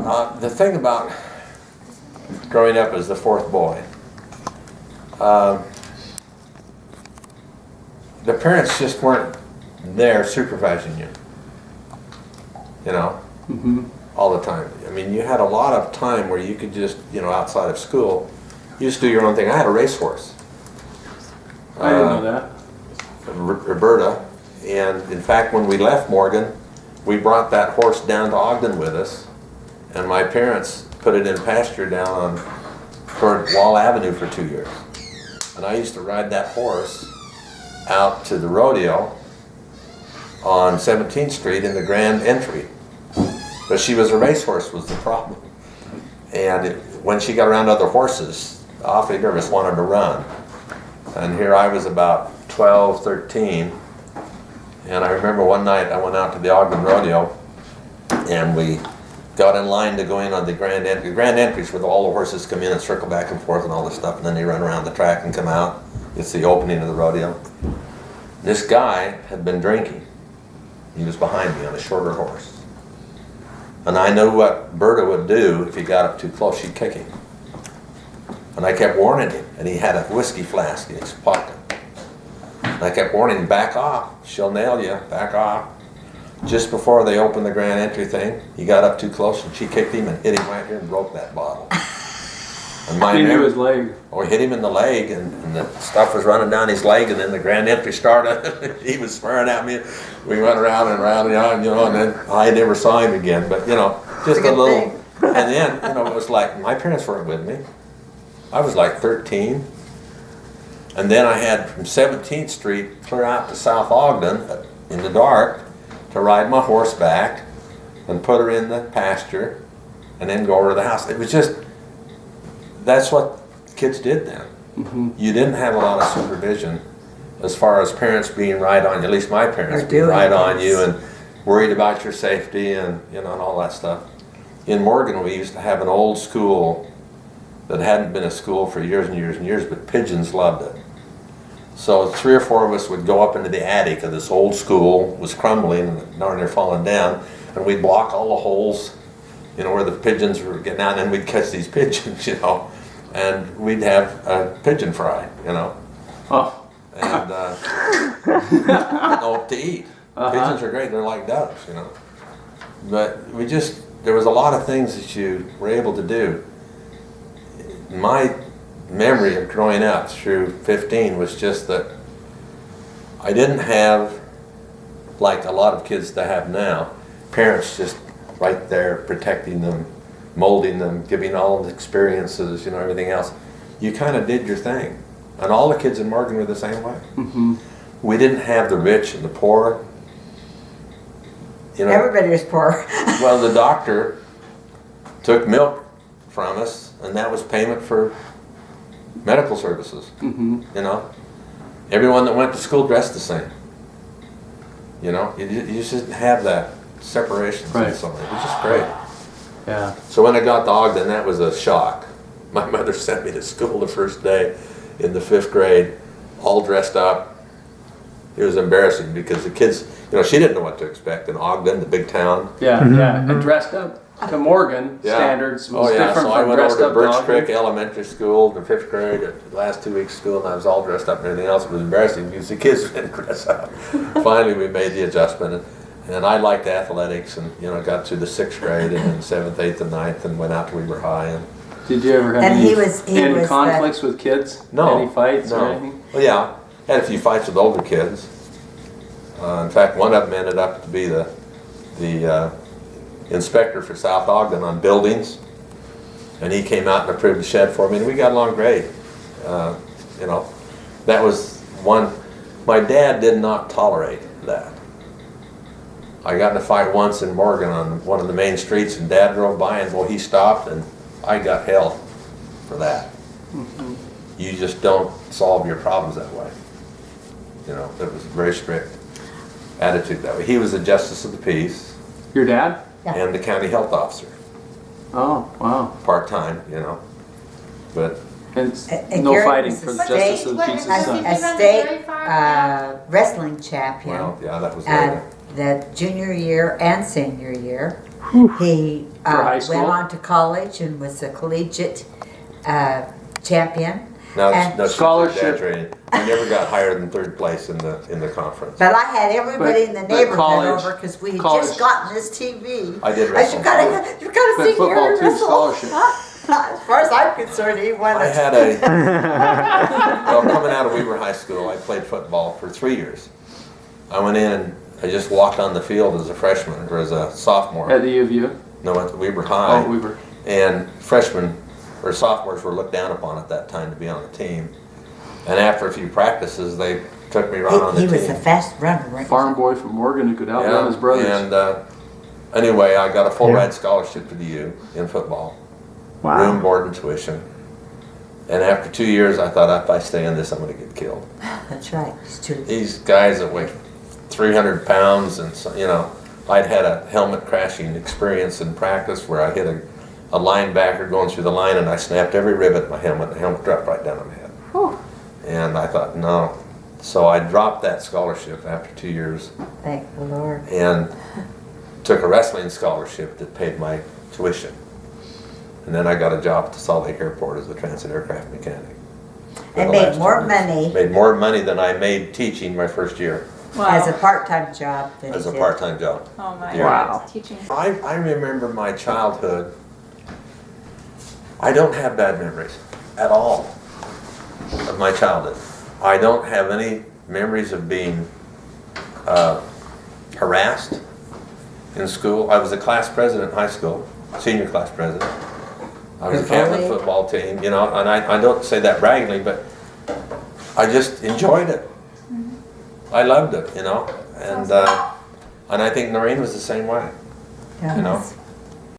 The thing about growing up as the fourth boy, the parents just weren't there supervising you, you know, all the time. I mean, you had a lot of time where you could just, you know, outside of school, you just do your own thing. I had a racehorse. I didn't know that. Roberta, and in fact, when we left Morgan, we brought that horse down to Ogden with us, and my parents put it in pasture down on toward Wall Avenue for 2 years. And I used to ride that horse out to the rodeo on 17th Street in the Grand Entry. But she was a racehorse was the problem. And when she got around other horses, awfully nervous, wanted to run. And here I was about 12, 13. And I remember one night I went out to the Ogden Rodeo and we got in line to go in on the Grand Entry. Grand Entry's where all the horses come in and circle back and forth and all this stuff, and then they run around the track and come out. It's the opening of the rodeo. This guy had been drinking. He was behind me on a shorter horse. And I knew what Berta would do if he got up too close, she'd kick him. And I kept warning him, and he had a whiskey flask in his pocket. And I kept warning him, back off, she'll nail you, back off. Just before they opened the Grand Entry thing, he got up too close and she kicked him and hit him right here and broke that bottle. And Into his leg. Or hit him in the leg and the stuff was running down his leg, and then the Grand Entry started. He was swearing at me. We went around and around and around, you know, and then I never saw him again. But, you know, just a little. And then, you know, it was like, my parents weren't with me. I was like 13. And then I had from 17th Street clear out to South Ogden in the dark to ride my horse back and put her in the pasture and then go over to the house. It was just, that's what kids did then. You didn't have a lot of supervision as far as parents being right on you, at least my parents being right on you and worried about your safety and, you know, and all that stuff. In Morgan, we used to have an old school that hadn't been a school for years and years and years, but pigeons loved it. So 3 or 4 of us would go up into the attic of this old school, was crumbling and darn near falling down, and we'd block all the holes, you know, where the pigeons were getting out, and we'd catch these pigeons, you know, and we'd have a pigeon fry, you know. Oh. And to eat. Pigeons are great, they're like doves, you know. But there was a lot of things that you were able to do. My memory of growing up through 15 was just that I didn't have, like a lot of kids that have now, parents just right there protecting them, molding them, giving all the experiences, you know, everything else. You kind of did your thing. And all the kids in Morgan were the same way. We didn't have the rich and the poor. You know, everybody was poor. Well, the doctor took milk from us, and that was payment for medical services. You know, everyone that went to school dressed the same. You know, you just didn't have that separation. Right. So it was just great. Yeah. So when I got to Ogden, that was a shock. My mother sent me to school the first day in the 5th grade, all dressed up. It was embarrassing because the kids, you know, she didn't know what to expect in Ogden, the big town. Yeah, yeah. And dressed up to Morgan standards was different so I from went dressed over to up Birch to Creek Elementary School, the 5th grade, the last 2 weeks of school, and I was all dressed up and everything else. It was embarrassing because the kids didn't dress up. Finally, we made the adjustment, and I liked athletics, and, you know, got to the 6th grade, and then 7th, 8th, and 9th, and went out to Weber High. And Did you ever have And any, he was conflicts with kids? No. Any fights no. or anything? Well, yeah, had a few fights with older kids. In fact, one of them ended up to be the inspector for South Ogden on buildings, and he came out and approved the shed for me, and we got along great. You know, that was one. My dad did not tolerate that. I got in a fight once in Morgan on one of the main streets, and Dad drove by, and well, he stopped, and I got hell for that. You just don't solve your problems that way. You know, it was a very strict attitude that way. He was the justice of the peace. Your dad? Yeah. And the county health officer, Oh, wow. part-time, you know. But And And no Gary fighting was for a the justice of the state- peace what- son. a state wrestling champion. well, yeah, that was later. The junior year and senior year. He For high school? went on to college and was a collegiate champion. No, And- no, she's Scholarship. exaggerating. I never got higher than third place in the conference. But I had everybody in the But neighborhood college- over because we had college- just gotten this TV. I did I wrestle. said, you gotta But see football Gary too, wrestle. scholarship. As far as I'm concerned, he won I it. had a, well, coming out of Weber High School, I played football for 3 years. I went in and I just walked on the field as a freshman or as a sophomore. At the U of U. No, at Weber High. Oh, Weber. And freshmen or sophomores were looked down upon at that time to be on the team. And after a few practices, they took me right on the He team. was a fast runner. wasn't he? Farm boy from Morgan who could outrun his brothers. And anyway, I got a full ride scholarship to the U in football. Wow. Room, board, and tuition. And after 2 years, I thought if I stay in this, I'm going to get killed. That's right. It's true. These guys that weigh 300 pounds, and so, you know, I'd had a helmet crashing experience in practice where I hit a linebacker going through the line, and I snapped every rivet in my helmet. The helmet dropped right down on my head. And I thought, no. So I dropped that scholarship after 2 years Thank the Lord. and took a wrestling scholarship that paid my tuition. And then I got a job at the Salt Lake Airport as a transit aircraft mechanic. for And the made last more 2 years. money Made more money than I made teaching my first year as a part-time job than as he a did. part-time job. Oh my Yeah. Wow. God, teaching. I remember my childhood. I don't have bad memories at all of my childhood. I don't have any memories of being harassed in school. I was a class president in high school, senior class president. I was a captain of the football team, you know, and I don't say that braggingly, but I just enjoyed it. I loved it, you know, and I think Noreen was the same way, Yeah. you know.